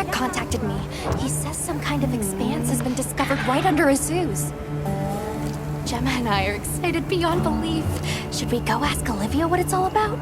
Contacted me. He says some kind of expanse has been discovered right under Azuz. Gemma and I are excited beyond belief. Should we go ask Olivia what it's all about?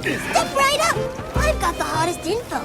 Step right up! I've got the hottest info.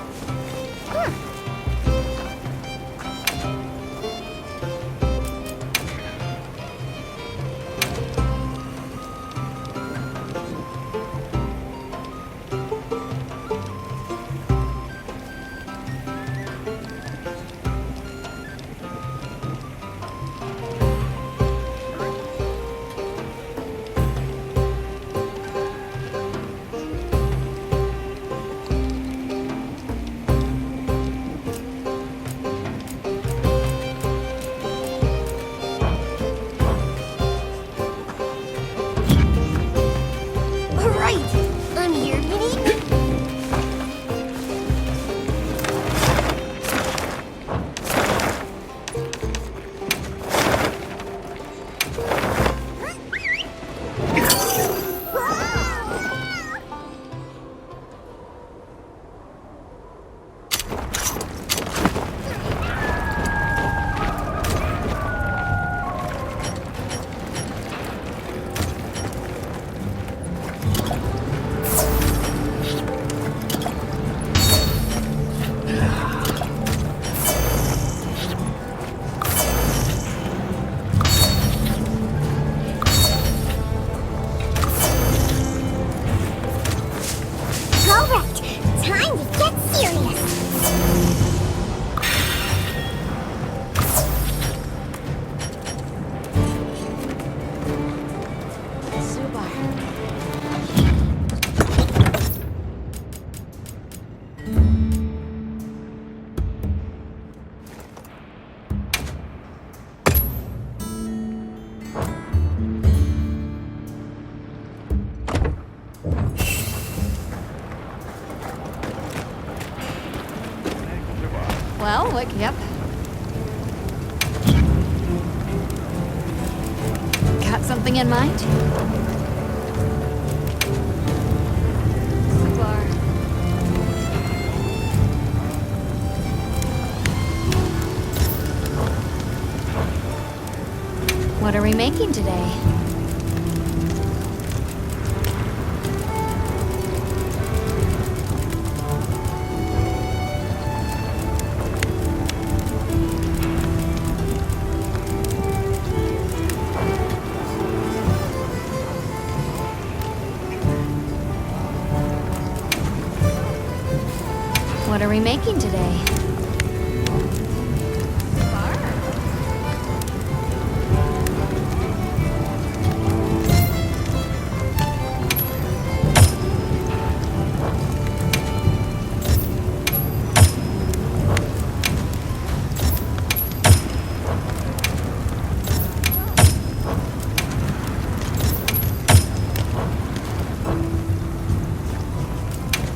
Click, yep. Got something in mind? Bar. What are we making today? What are we making today?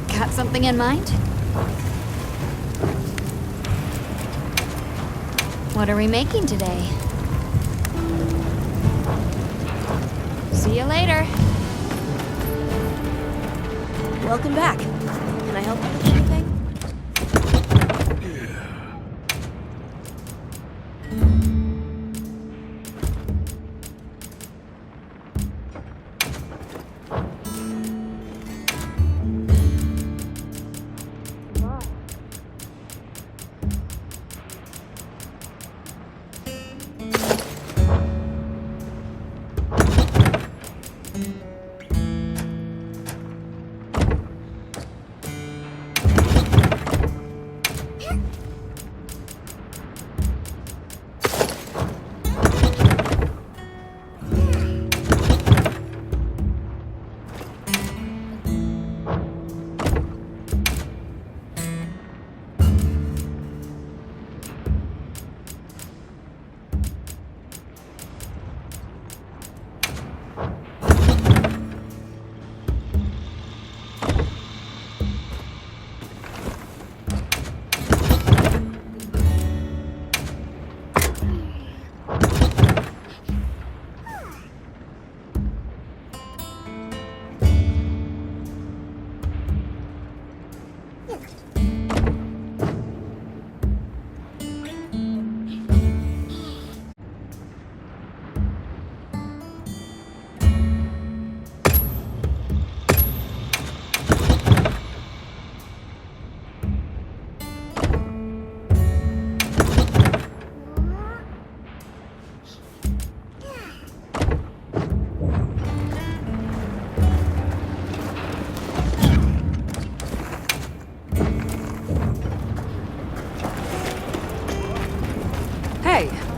Got something in mind? What are we making today? See you later. Welcome back. Can I help you with anything?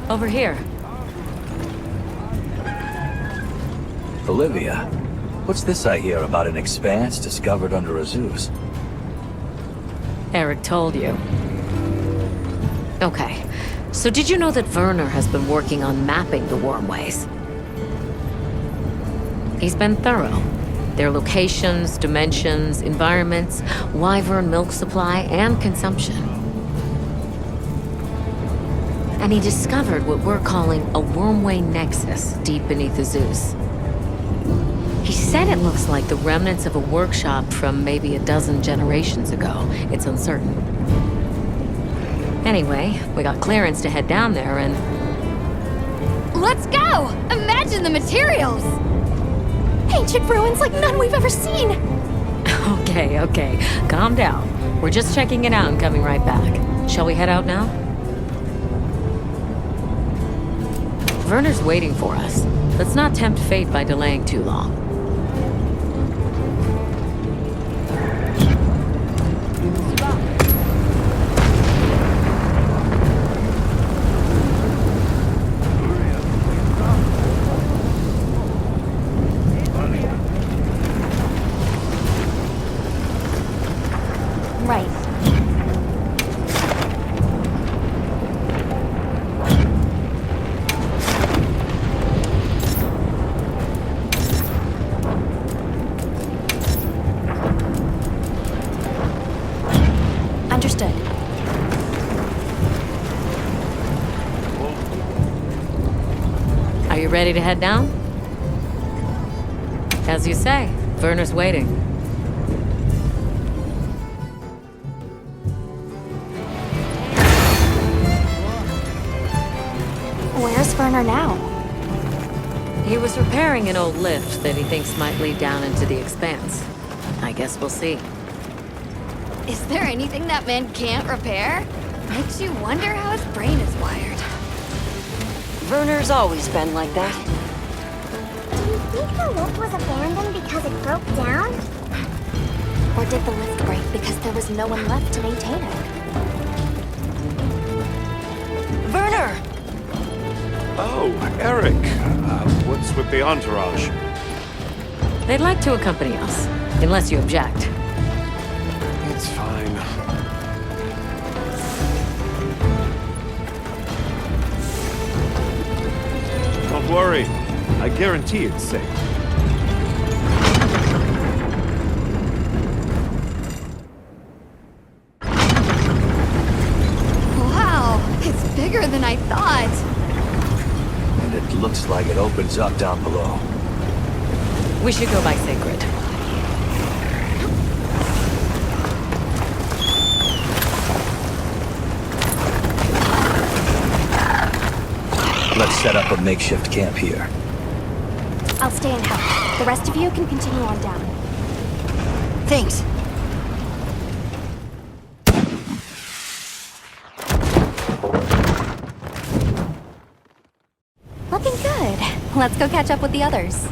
Over here. Olivia, what's this I hear about an expanse discovered under Zeus? Eric told you. Okay, so did you know that Werner has been working on mapping the wormways? He's been thorough. Their locations, dimensions, environments, wyvern milk supply, and consumption. And he discovered what we're calling a wormway nexus deep beneath the Zeus. He said it looks like the remnants of a workshop from maybe a dozen generations ago. It's uncertain. Anyway, we got clearance to head down there and... Let's go! Imagine the materials! Ancient ruins like none we've ever seen! Okay, calm down. We're just checking it out and coming right back. Shall we head out now? Werner's waiting for us. Let's not tempt fate by delaying too long. Right. Are you ready to head down? As you say, Werner's waiting. Where's Werner now? He was repairing an old lift that he thinks might lead down into the expanse. I guess we'll see. Is there anything that man can't repair? Makes you wonder how his brain is wired. Werner's always been like that. Do you think the lift was abandoned because it broke down? Or did the lift break because there was no one left to maintain it? Werner! Oh, Eric. What's with the entourage? They'd like to accompany us, unless you object. It's fine. Don't worry. I guarantee it's safe. Wow, it's bigger than I thought. And it looks like it opens up down below. We should go by Sacred. Let's set up a makeshift camp here. I'll stay and help. The rest of you can continue on down. Thanks. Looking good. Let's go catch up with the others.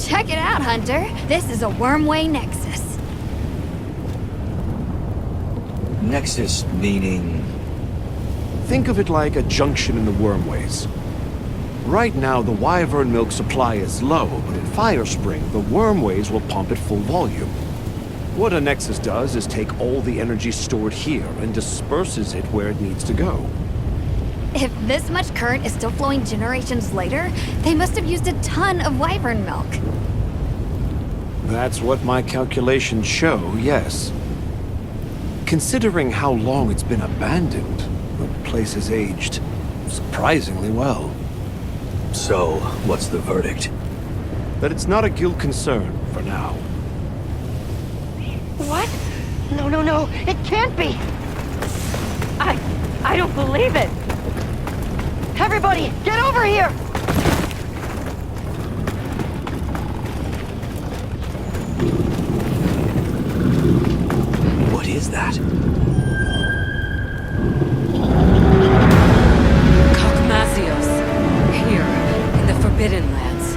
Check it out, Hunter. This is a Wormway Nexus. Nexus meaning... Think of it like a junction in the wormways. Right now, the wyvern milk supply is low, but in Firespring, the wormways will pump at full volume. What a Nexus does is take all the energy stored here and disperses it where it needs to go. If this much current is still flowing generations later, they must have used a ton of wyvern milk. That's what my calculations show, yes. Considering how long it's been abandoned, the place has aged surprisingly well. So, what's the verdict? That it's not a guild concern for now. What? No, it can't be! I don't believe it! Everybody, get over here! What is that? Gogmazios, here, in the Forbidden Lands.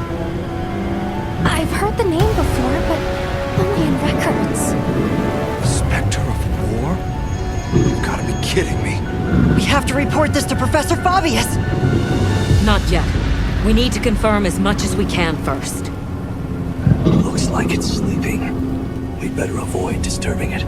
I've heard the name before, but only in records. The Spectre of War? You've gotta be kidding me. We have to report this to Professor Fabius! Not yet. We need to confirm as much as we can first. Looks like it's sleeping. We'd better avoid disturbing it.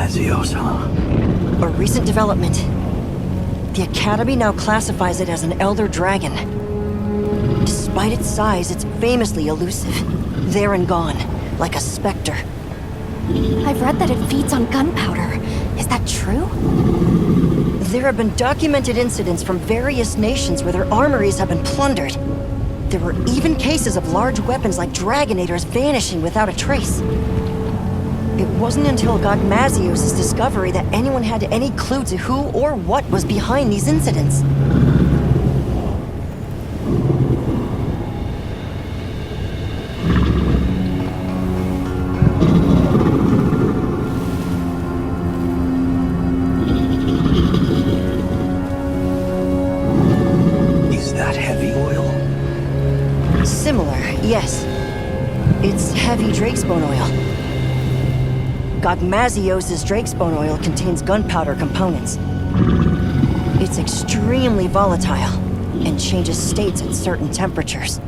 Gogmazios, huh? A recent development. The Academy now classifies it as an Elder Dragon. Despite its size, it's famously elusive. There and gone, like a specter. I've read that it feeds on gunpowder. Is that true? There have been documented incidents from various nations where their armories have been plundered. There were even cases of large weapons like Dragonators vanishing without a trace. It wasn't until Gogmazios' discovery that anyone had any clue to who or what was behind these incidents. Is that heavy oil? Similar, yes. It's heavy drakesbone oil. Gogmazios' drakesbone oil contains gunpowder components. It's extremely volatile and changes states at certain temperatures.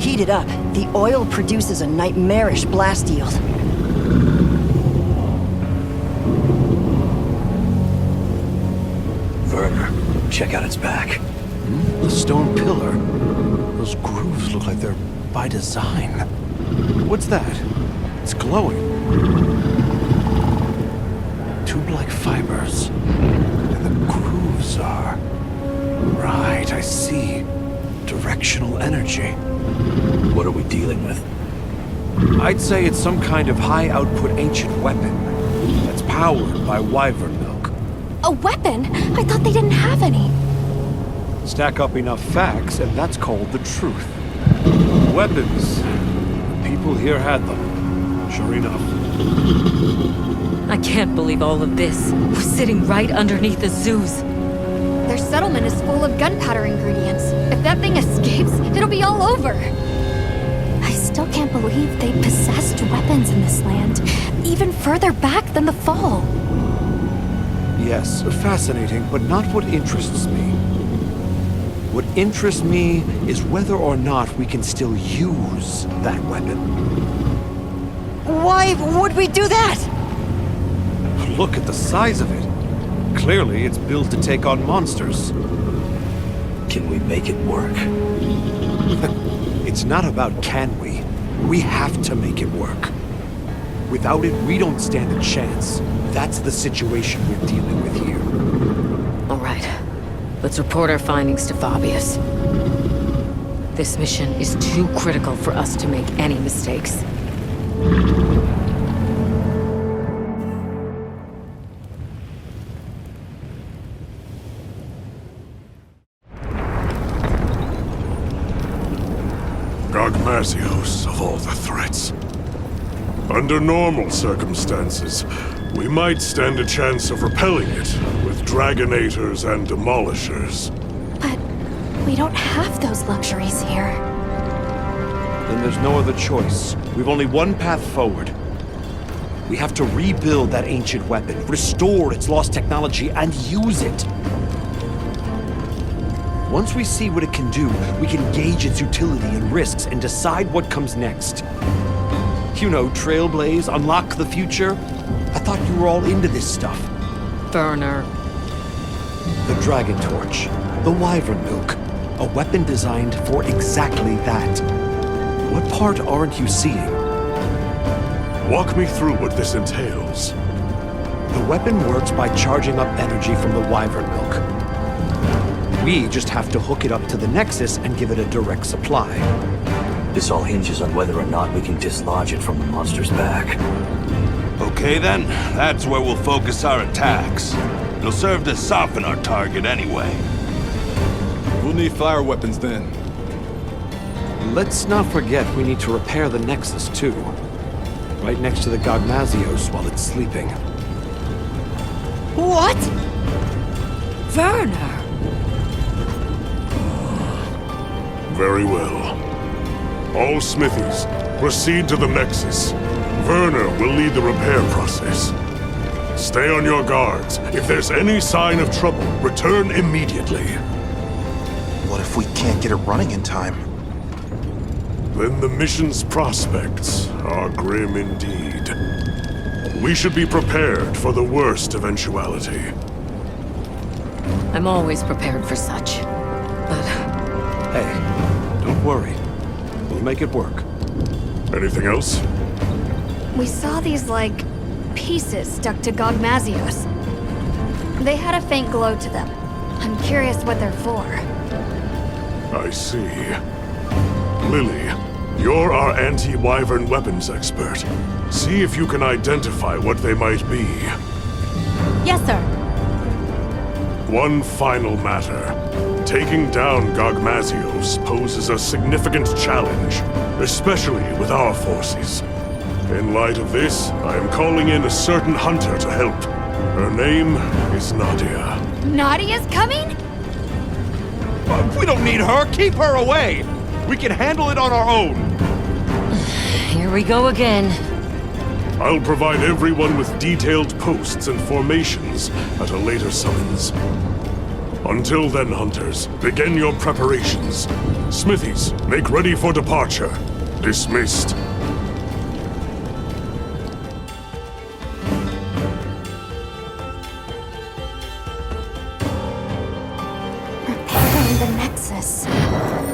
Heated up, the oil produces a nightmarish blast yield. Werner, check out its back. The stone pillar. Those grooves look like they're by design. What's that? It's glowing. Tube-like fibers. And the grooves are... Right, I see. Directional energy. What are we dealing with? I'd say it's some kind of high-output ancient weapon that's powered by wyvern milk. A weapon? I thought they didn't have any. Stack up enough facts, and that's called the truth. Weapons. People here had them. Sure enough. I can't believe all of this. We're sitting right underneath the zoos. Their settlement is full of gunpowder ingredients. If that thing escapes, it'll be all over. I still can't believe they possessed weapons in this land, even further back than the Fall. Yes, fascinating, but not what interests me. What interests me is whether or not we can still use that weapon. Why would we do that? Look at the size of it. Clearly, it's built to take on monsters. Can we make it work? It's not about can we. We have to make it work. Without it, we don't stand a chance. That's the situation we're dealing with here. All right. Let's report our findings to Fabius. This mission is too critical for us to make any mistakes. Gogmazios, of all the threats. Under normal circumstances, we might stand a chance of repelling it with Dragonators and Demolishers. But we don't have those luxuries here. Then there's no other choice. We've only one path forward. We have to rebuild that ancient weapon, restore its lost technology, and use it. Once we see what it can do, we can gauge its utility and risks and decide what comes next. You know, trailblaze, unlock the future. I thought you were all into this stuff. Werner. The Dragon Torch, the Wyvern Milk, a weapon designed for exactly that. What part aren't you seeing? Walk me through what this entails. The weapon works by charging up energy from the Wyvern Milk. We just have to hook it up to the Nexus and give it a direct supply. This all hinges on whether or not we can dislodge it from the monster's back. Okay then, that's where we'll focus our attacks. It'll serve to soften our target anyway. We'll need fire weapons then. Let's not forget we need to repair the Nexus too. Right next to the Gogmazios while it's sleeping. What? Werner! Very well. All smithies, proceed to the Nexus. Werner will lead the repair process. Stay on your guards. If there's any sign of trouble, return immediately. What if we can't get it running in time? Then the mission's prospects are grim indeed. We should be prepared for the worst eventuality. I'm always prepared for such. But Hey, don't worry. We'll make it work. Anything else? We saw these, like, pieces stuck to Gogmazios. They had a faint glow to them. I'm curious what they're for. I see. Lily, you're our anti-Wyvern weapons expert. See if you can identify what they might be. yes, sir. One final matter. Taking down Gogmazios poses a significant challenge, especially with our forces. In light of this, I am calling in a certain hunter to help. Her name is Nadia. Nadia's coming? We don't need her! Keep her away! We can handle it on our own! Here we go again. I'll provide everyone with detailed posts and formations at a later summons. Until then, hunters, begin your preparations. Smithies, make ready for departure. Dismissed. Repairing the Nexus.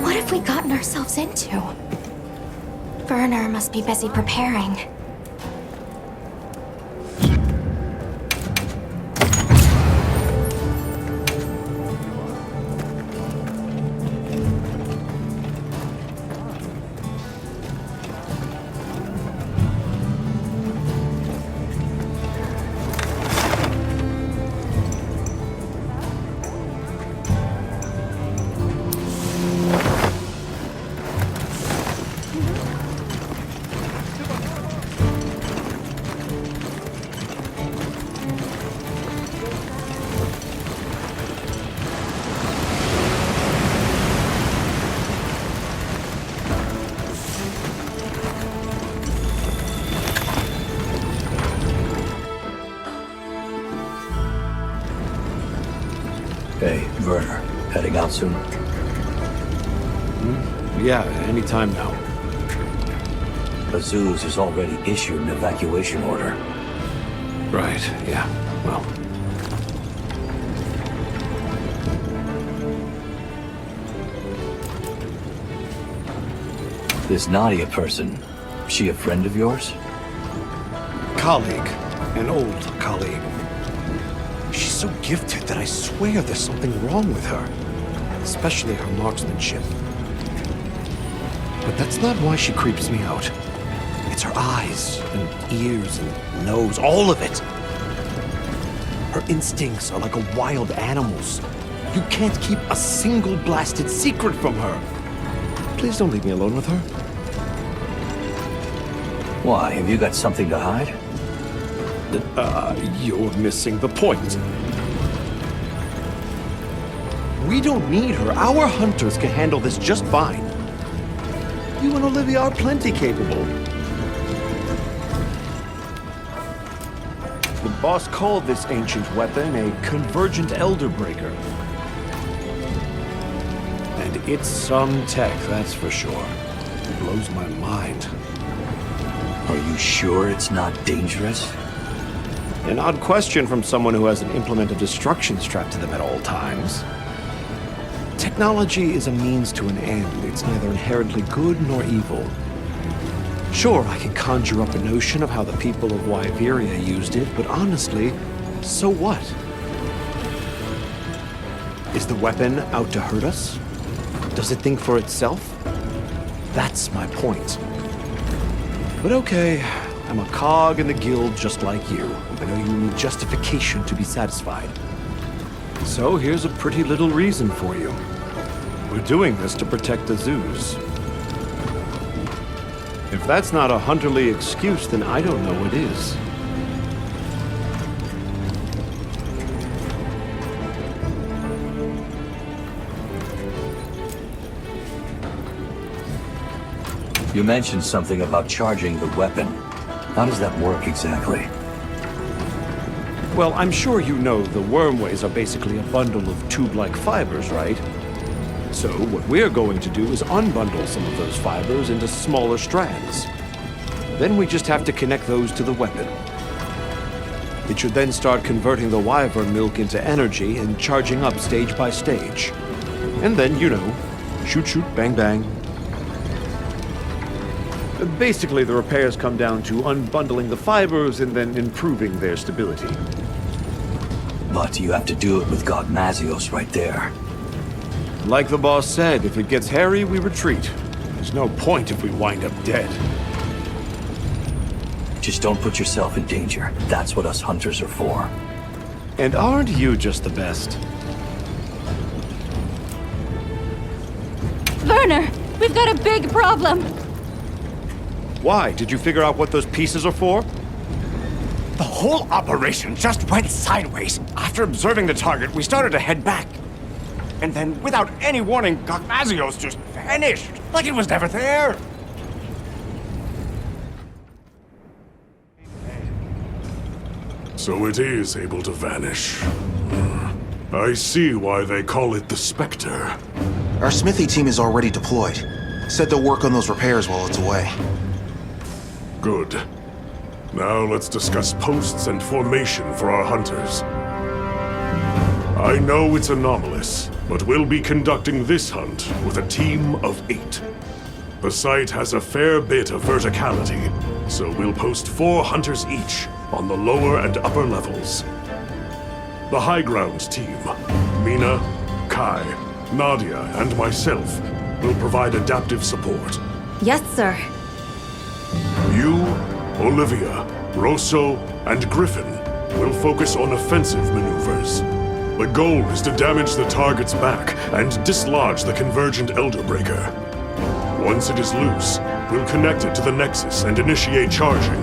What have we gotten ourselves into? Werner must be busy preparing. Hey, Werner, heading out soon? Yeah, anytime now. Azuz has already issued an evacuation order. Right, yeah. Well, This Nadia person, she a friend of yours? colleague. An old colleague. She's so gifted that I swear there's something wrong with her. Especially her marksmanship. But that's not why she creeps me out. It's her eyes, and ears, and nose, all of it. Her instincts are like a wild animal's. You can't keep a single blasted secret from her. Please don't leave me alone with her. Why, have you got something to hide? You're missing the point. We don't need her. Our hunters can handle this just fine. You and Olivia are plenty capable. The boss called this ancient weapon a convergent elder breaker. And it's some tech, that's for sure. It blows my mind. Are you sure it's not dangerous? An odd question from someone who has an implement of destruction strapped to them at all times. Technology is a means to an end. It's neither inherently good nor evil. Sure, I can conjure up a notion of how the people of Wyveria used it, but honestly, so what? Is the weapon out to hurt us? Does it think for itself? That's my point. But okay, I'm a cog in the guild just like you. I know you need justification to be satisfied. So here's a pretty little reason for you. We're doing this to protect the zoos. If that's not a hunterly excuse, then I don't know what is. You mentioned something about charging the weapon. How does that work exactly? Well, I'm sure you know the wormways are basically a bundle of tube-like fibers, right? So what we're going to do is unbundle some of those fibers into smaller strands. Then we just have to connect those to the weapon. It should then start converting the wyvern milk into energy and charging up stage by stage. And then, you know, shoot, shoot, bang, bang. Basically, the repairs come down to unbundling the fibers and then improving their stability. But you have to do it with Gogmazios right there. Like the boss said, if it gets hairy, we retreat. There's no point if we wind up dead. Just don't put yourself in danger. That's what us hunters are for. And aren't you just the best? Werner, we've got a big problem. Why? Did you figure out what those pieces are for? The whole operation just went sideways. After observing the target, we started to head back. And then, without any warning, Gogmazios just vanished, like it was never there. So it is able to vanish. I see why they call it the Spectre. Our smithy team is already deployed. Said they'll work on those repairs while it's away. Good. Now let's discuss posts and formation for our hunters. I know it's anomalous, but we'll be conducting this hunt with a team of 8. The site has a fair bit of verticality, so we'll post 4 hunters each on the lower and upper levels. The high ground team, Mina, Kai, Nadia, and myself, will provide adaptive support. Yes, sir. You, Olivia, Rosso, and Griffin will focus on offensive maneuvers. The goal is to damage the target's back and dislodge the convergent Elder Breaker. Once it is loose, we'll connect it to the Nexus and initiate charging.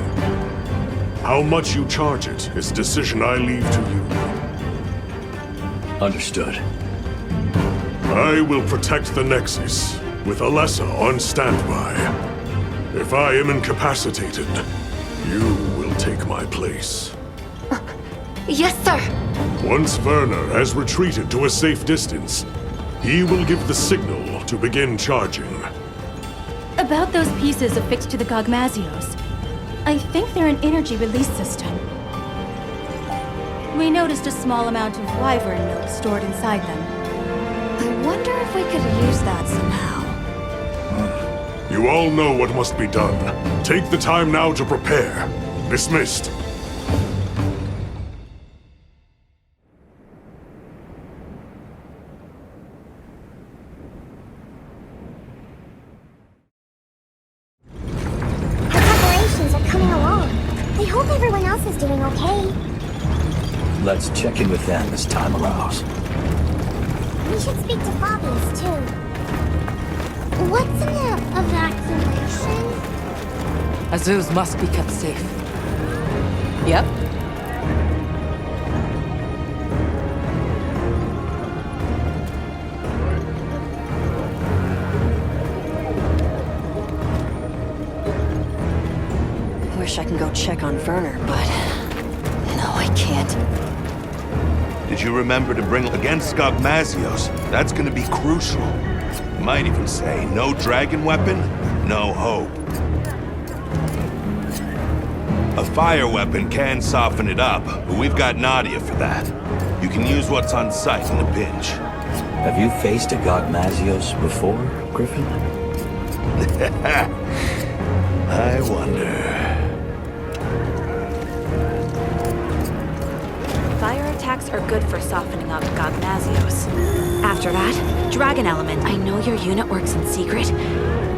How much you charge it is a decision I leave to you. Understood. I will protect the Nexus, with Alessa on standby. If I am incapacitated, you will take my place. Yes, sir. Once Werner has retreated to a safe distance, he will give the signal to begin charging. About those pieces affixed to the Gogmazios, I think they're an energy release system. We noticed a small amount of wyvern milk stored inside them. I wonder if we could use that somehow. You all know what must be done. Take the time now to prepare. Dismissed. Doing okay. Let's check in with them as time allows. We should speak to Fabius, too. What's an evacuation? Azuz must be kept safe. Yep. Wish I can go check on Werner, but no, I can't. Did you remember to bring against Gogmazios? That's gonna be crucial. Might even say, no dragon weapon, no hope. A fire weapon can soften it up, but we've got Nadia for that. You can use what's on site in a pinch. Have you faced a Gogmazios before, Griffin? I wonder. Fire attacks are good for softening up Gogmazios. After that, Dragon Element. I know your unit works in secret,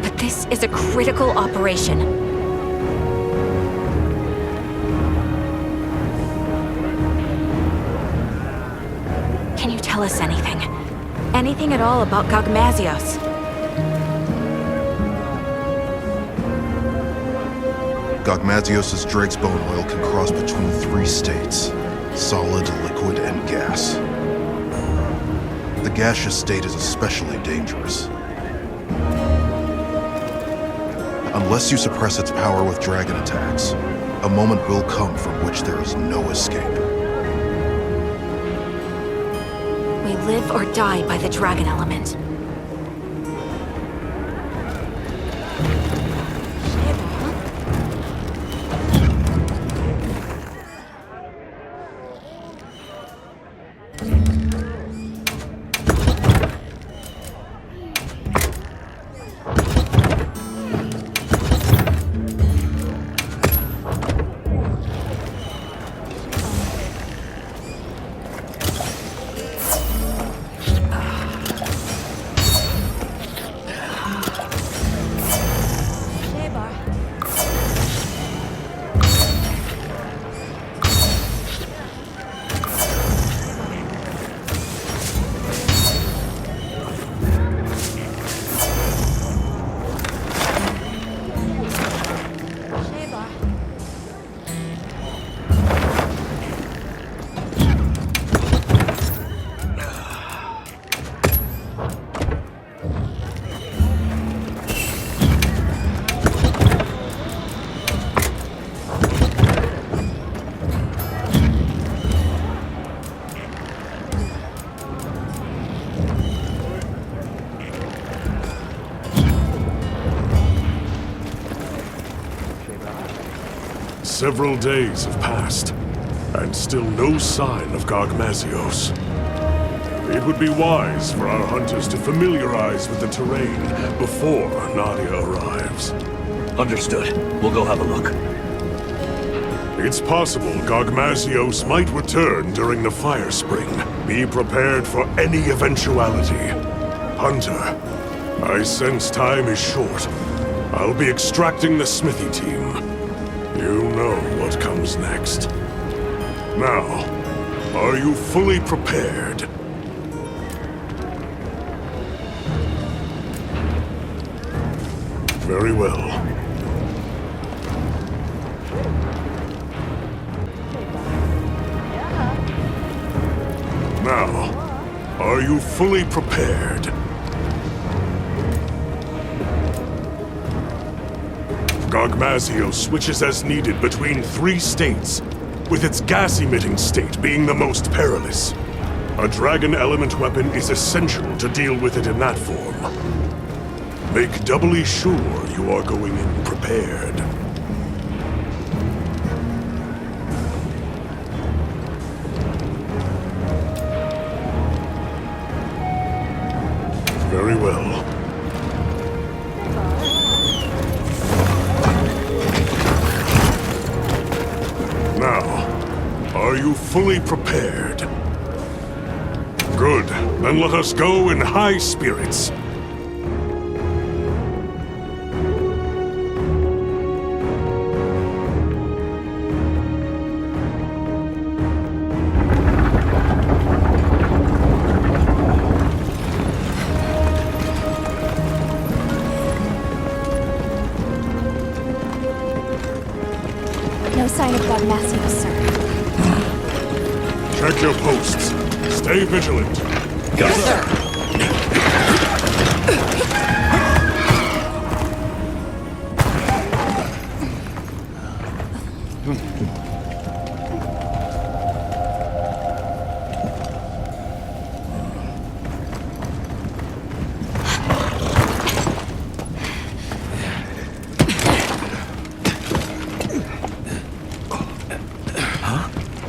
but this is a critical operation. Can you tell us anything? Anything at all about Gogmazios? Gogmazios' Drake's bone oil can cross between 3 states: solid, liquid, and gas. The gaseous state is especially dangerous. Unless you suppress its power with dragon attacks, a moment will come from which there is no escape. We live or die by the Dragon Element. Several days have passed, and still no sign of Gogmazios. It would be wise for our hunters to familiarize with the terrain before Nadia arrives. Understood. We'll go have a look. It's possible Gogmazios might return during the fire spring. Be prepared for any eventuality. Hunter, I sense time is short. I'll be extracting the smithy team. You know what comes next. Now, are you fully prepared? Very well. Now, are you fully prepared? Gogmazios switches as needed between 3 states, with its gas-emitting state being the most perilous. A dragon element weapon is essential to deal with it in that form. Make doubly sure you are going in prepared. Very well. Now, are you fully prepared? Good. Then let us go in high spirits. No sign of Gogmazios, sir. Check your posts. Stay vigilant. Got it.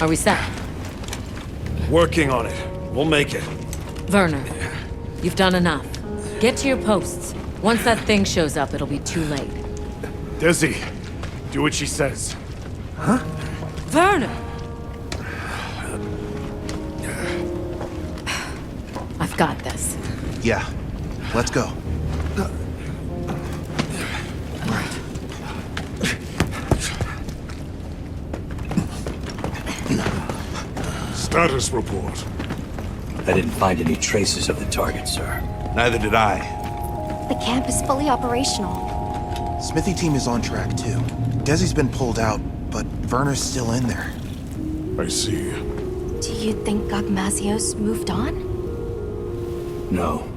Are we set? Working on it. We'll make it. Werner, you've done enough. Get to your posts. Once that thing shows up, it'll be too late. Dizzy, do what she says. Huh? Werner! I've got this. Yeah. Let's go. Status report. I didn't find any traces of the target, sir. Neither did I. The camp is fully operational. Smithy team is on track, too. Desi's been pulled out, but Werner's still in there. I see. Do you think Gogmazios moved on? No.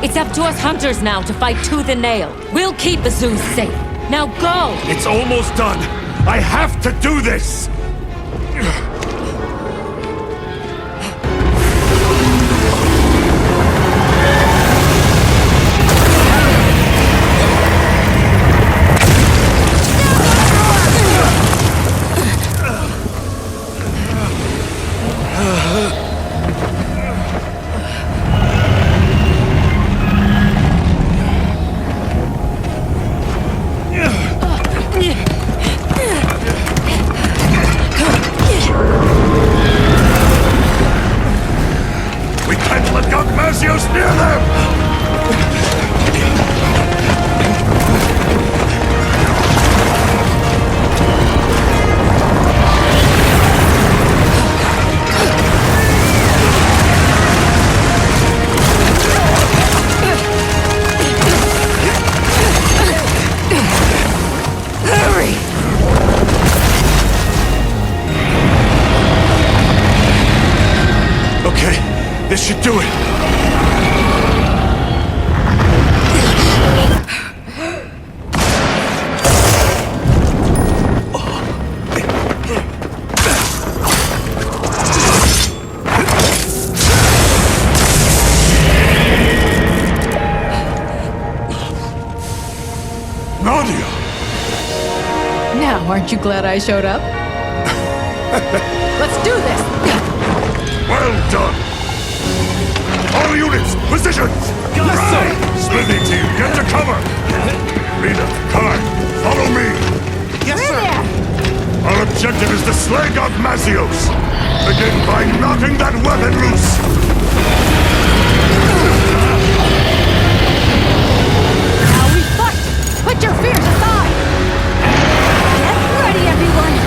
It's up to us hunters now to fight tooth and nail. We'll keep Azuz safe. Now go! It's almost done! I have to do this! This should do it. Now, aren't you glad I showed up? Let's do this! Well done! All units, positions! Yes, sir! Smithy team, get to cover! Rita, Kai, follow me! Yes, sir! Our objective is to slay Gogmazios! Begin by knocking that weapon loose! Now we fight! Put your fears aside! Get ready, everyone!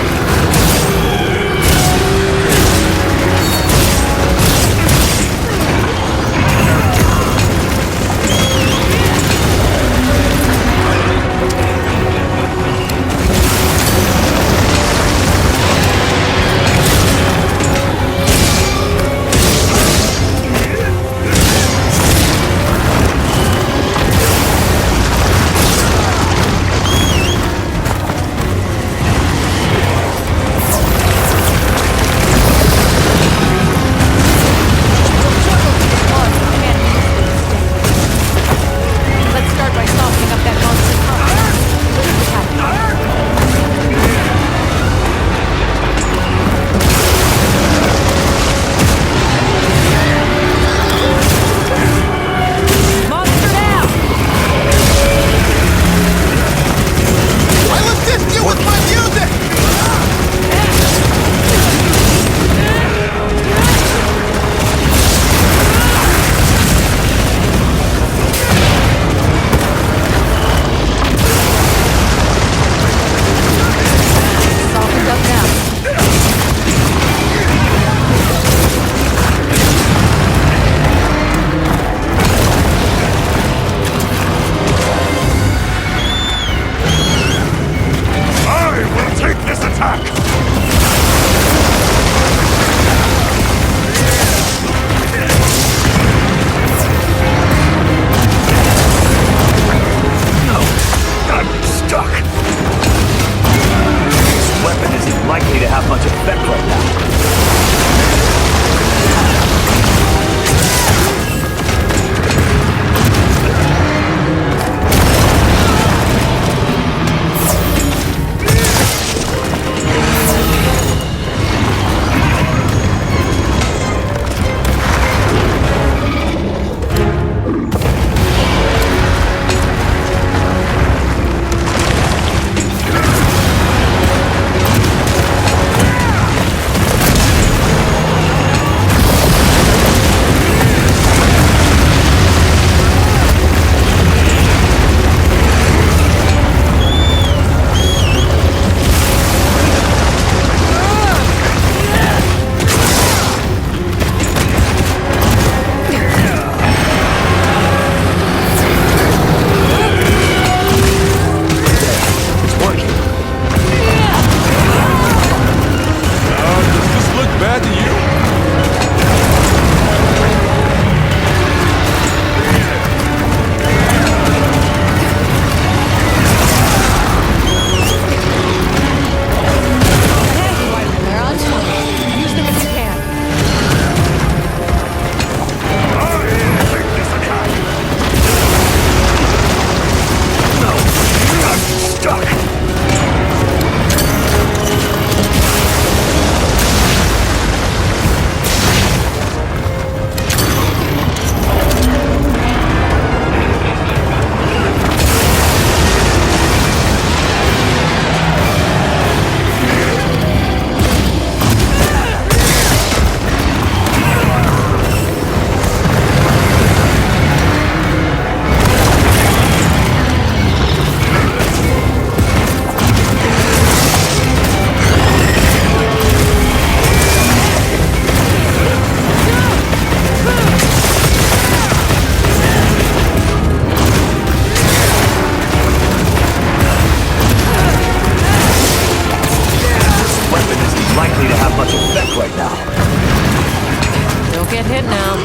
get hit now.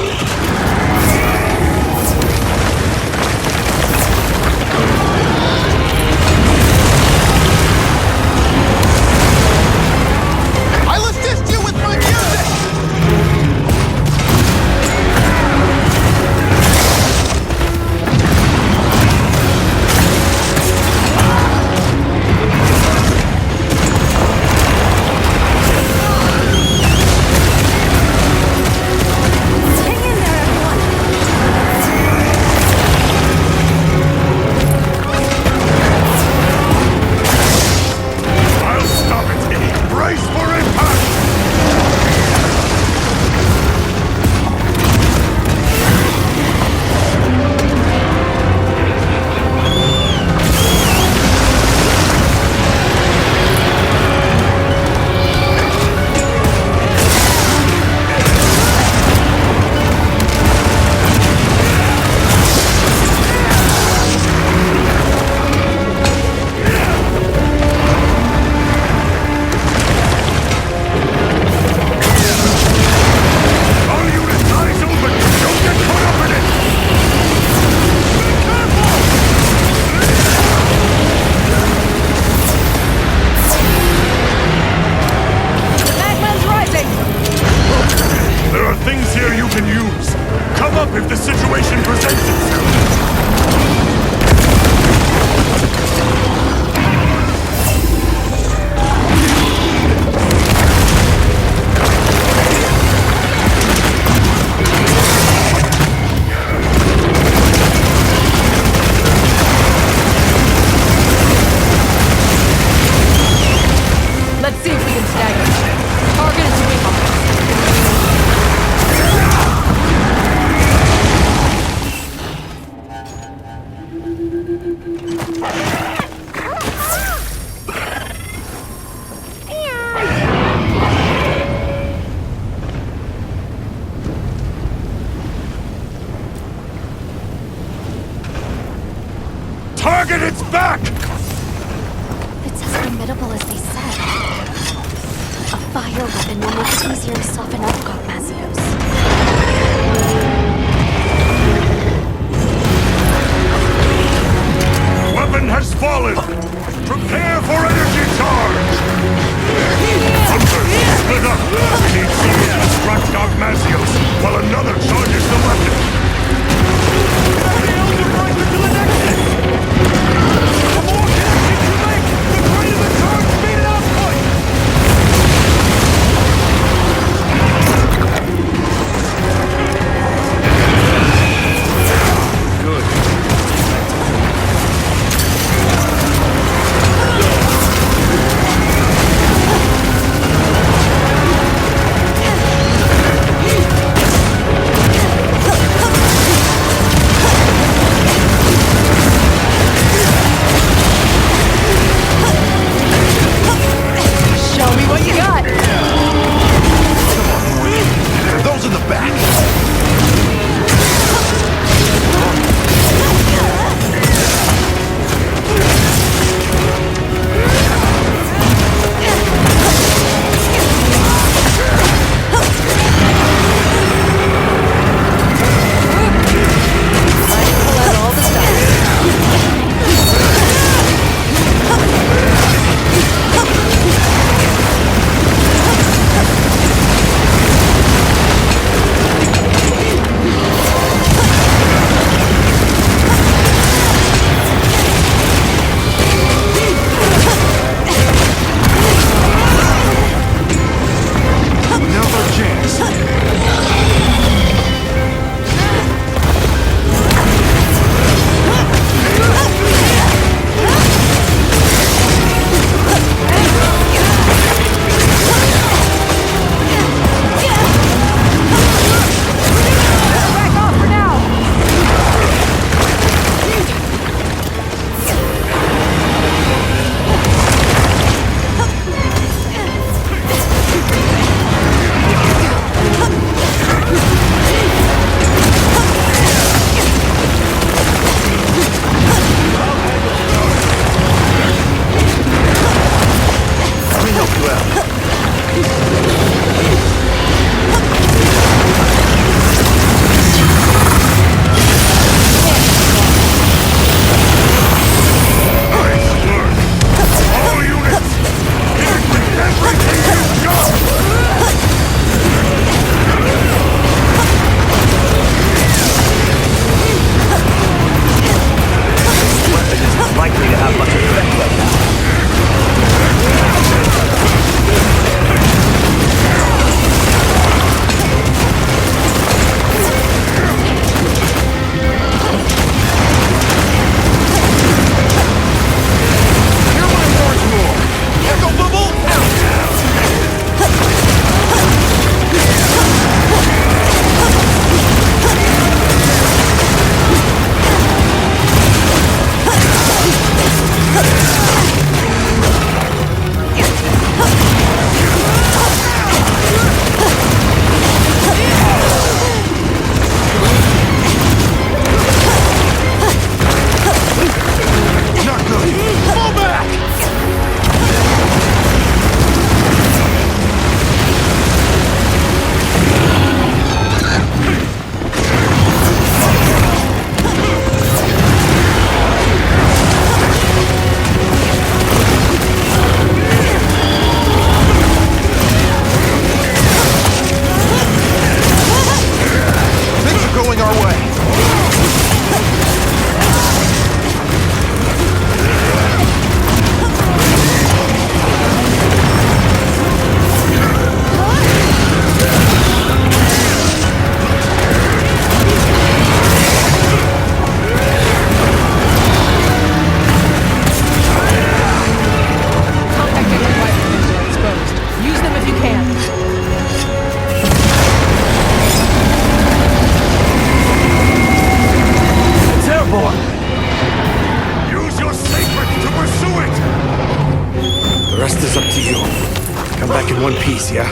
I'll assist you with my music! I'll stop it! Brace for impact! All units, eyes open! Don't get caught up in it! The magma's rising! There are things here you can use. Come up if the situation presents itself. Let's see if we can stagger. Target is wing up. Target its back! It's as formidable as they said. A fire weapon will make it easier to soften up Gogmazios. Weapon has fallen! Prepare for energy charge! Hunters, split up! We need someone to distract Gogmazios while another charges the weapon! Good. up to you. Come back in one piece, yeah?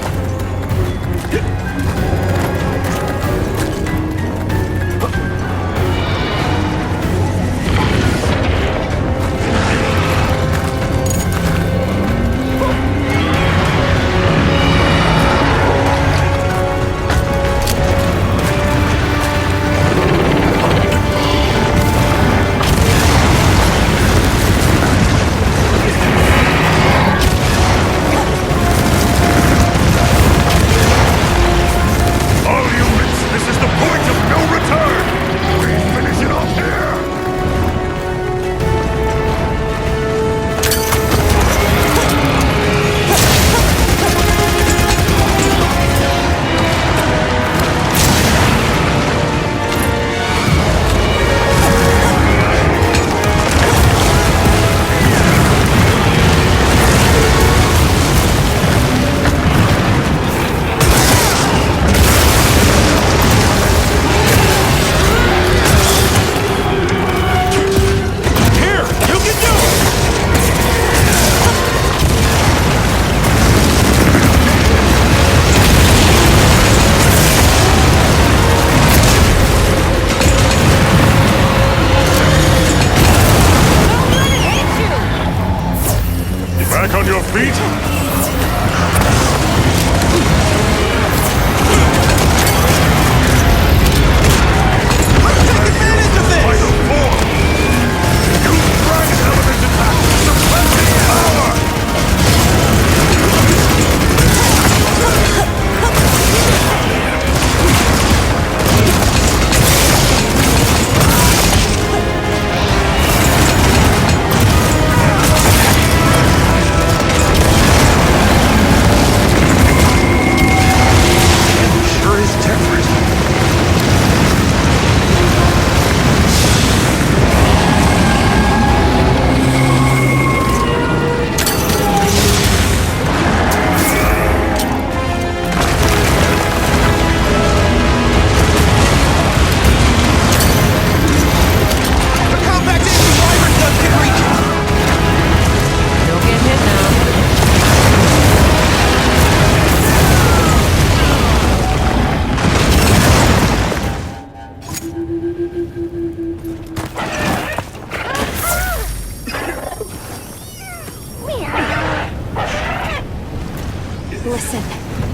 Listen,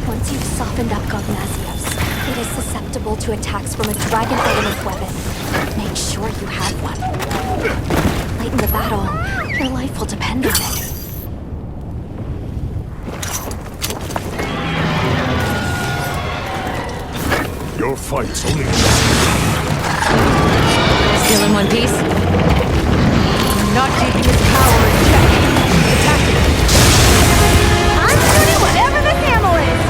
once you've softened up Gogmazios, it is susceptible to attacks from a dragon element weapon. Make sure you have one. Late in the battle, your life will depend on it. Your fight's only Still in one piece? You're not keeping his power in check. Attack it. I'm shooting whatever this ammo is!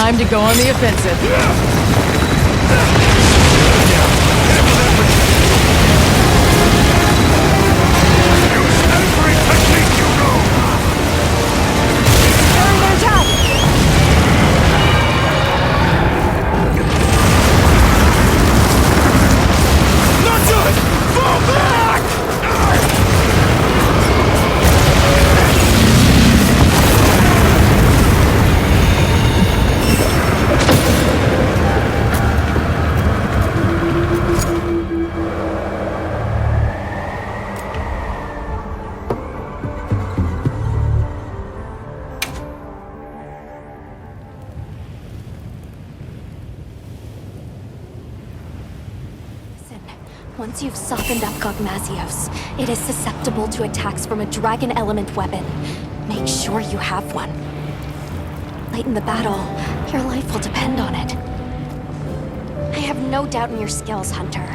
time to go on the offensive. Once you've softened up Gogmazios, it is susceptible to attacks from a dragon element weapon. Make sure you have one. Late in the battle, your life will depend on it. I have no doubt in your skills, Hunter,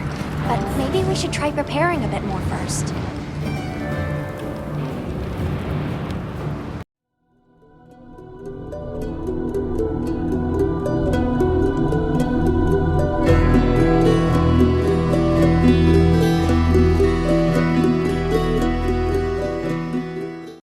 but maybe we should try preparing a bit more first.